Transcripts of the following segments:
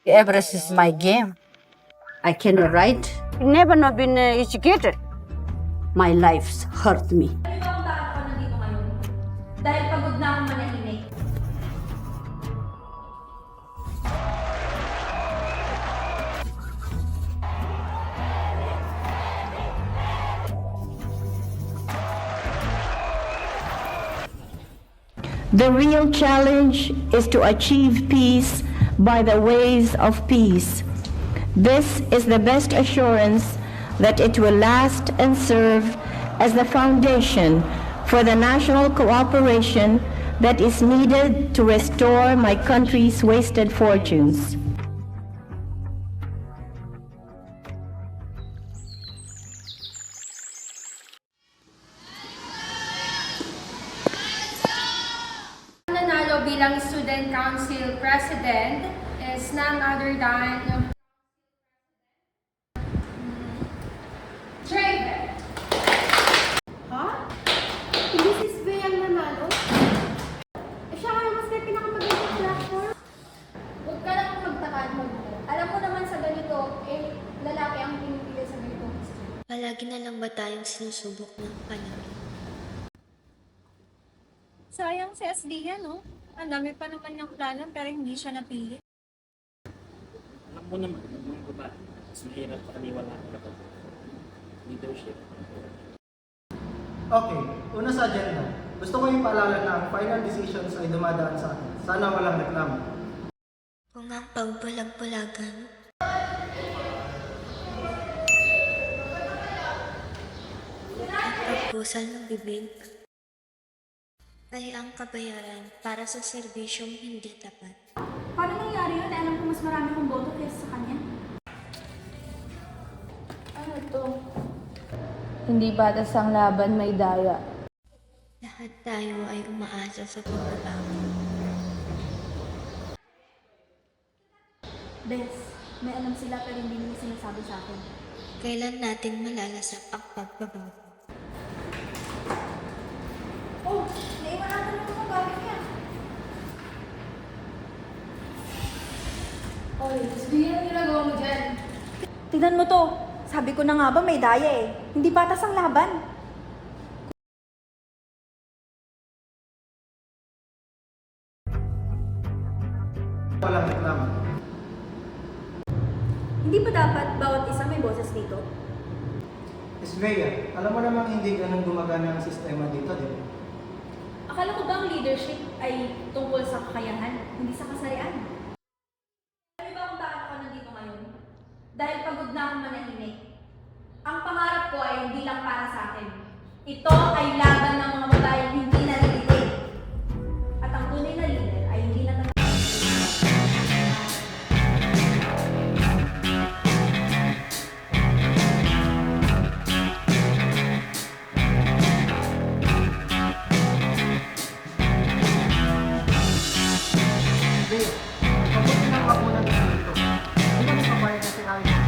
Everest is my game. I cannot write. Never not been educated. My life's hurt me. Alam niyo ba kung bakit ako nandito ngayon? Dahil pagod na akong manahimik. The real challenge is to achieve peace by the ways of peace. This is the best assurance that it will last and serve as the foundation for the national cooperation that is needed to restore my country's wasted fortunes. Nanalo bilang Student Council President is none other than Trade. Ha? Hindi si Svea ang nanalo? Eh siya nga mas may pinakamagandang platform. Huwag ka lang magtaka at magtaka. Alam mo naman sa ganito, lalaki ang pinipili sa ganito. Palagi na lang ba tayong sinusubok ng panahon? Sayang si SD yan, no? Ang dami pa naman niyang plano pero hindi siya napili. Alam mo naman, yung mga babae, mas mahirap paniwala kapag leadership. Okay, una sa agenda. Gusto ko yung paalala na ang final decisions ay dumadaan sa akin. Sana walang reklamo. Kung ang pagbulag-bulagan, at pagpusal ng bibig, ay ang kabayaran para sa serbisyong hindi tapat. Paano nangyari yun? Alam ko mas marami kong boto kaysa sa kanya. Ano to? Hindi batas ang laban, may daya. Lahat tayo ay umaasa sa pagbabago. Bes, may alam sila pero hindi nila sinasabi sa akin. Kailan natin malalasap ang pagbabago? Oh, naiwan natin ang mga gamit niya. Oy, sabihin ang ginagawa mo dyan. Tignan mo to. Sabi ko na nga ba may daya eh. Hindi batas ang laban. Walang reklamo. Hindi ba dapat bawat isa may boses dito? Svea, alam mo namang hindi ganun gumagana ang sistema dito, di ba? Akala ko ba ang leadership ay tungkol sa kakayahan, hindi sa kasarian? Alam niyo ba kung bakit ako nandito ngayon? Dahil pagod na akong manahimik. Ang pangarap ko ay hindi lang para sa akin. Ito ay laban ng mga babae hindi nalilitig. At ang tunay na leader ay hindi lang Svea, mabuti na makuna dito dito. Hindi mo papayag na sinabi mo.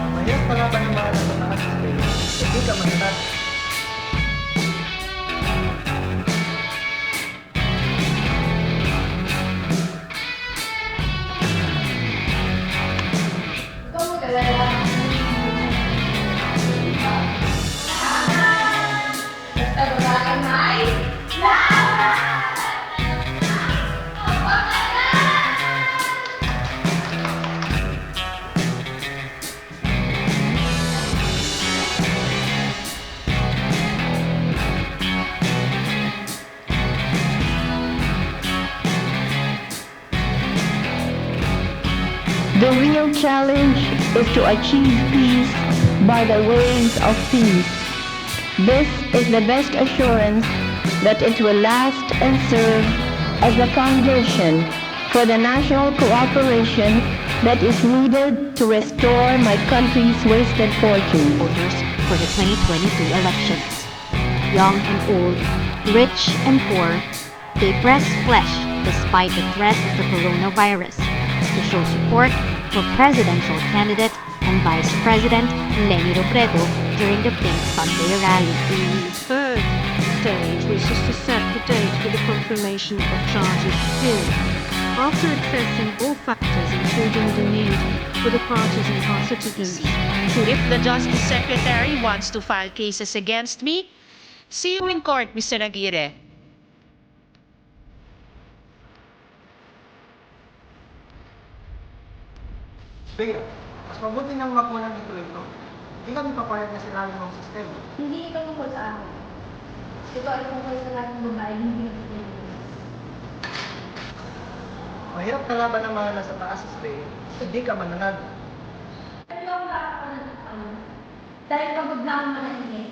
Mahirap palaban ng mga nagmamahal sa Svea. Hindi ka mananat. ikaw mag-alala. Basta babae may The real challenge is to achieve peace by the ways of peace. This is the best assurance that it will last and serve as the foundation for the national cooperation that is needed to restore my country's wasted fortunes. Voters for the 2022 elections. Young and old, rich and poor, they press flesh despite the threat of the coronavirus to show support for presidential candidate and Vice President Leni Robredo during the Pink Sunday rally. stage was just to set the date for the confirmation of charges hearing. After assessing all factors, including the need for the parties in custody. If the Justice Secretary wants to file cases against me, see you in court, Mr. Aguirre. Bea, mas mabuti nang wag mo nang ituloy ito. Hindi kami papayag na sila ng sistema. Hindi ito tungkol sa akin. Ito ay tungkol sa lahat ng babae hindi nagtutulungan. Mahirap kalaban ng mga nasa taas, Bea. Hindi ka mananalo. Pero ako bakit ako nandito? Dahil pagod na akong manahimik.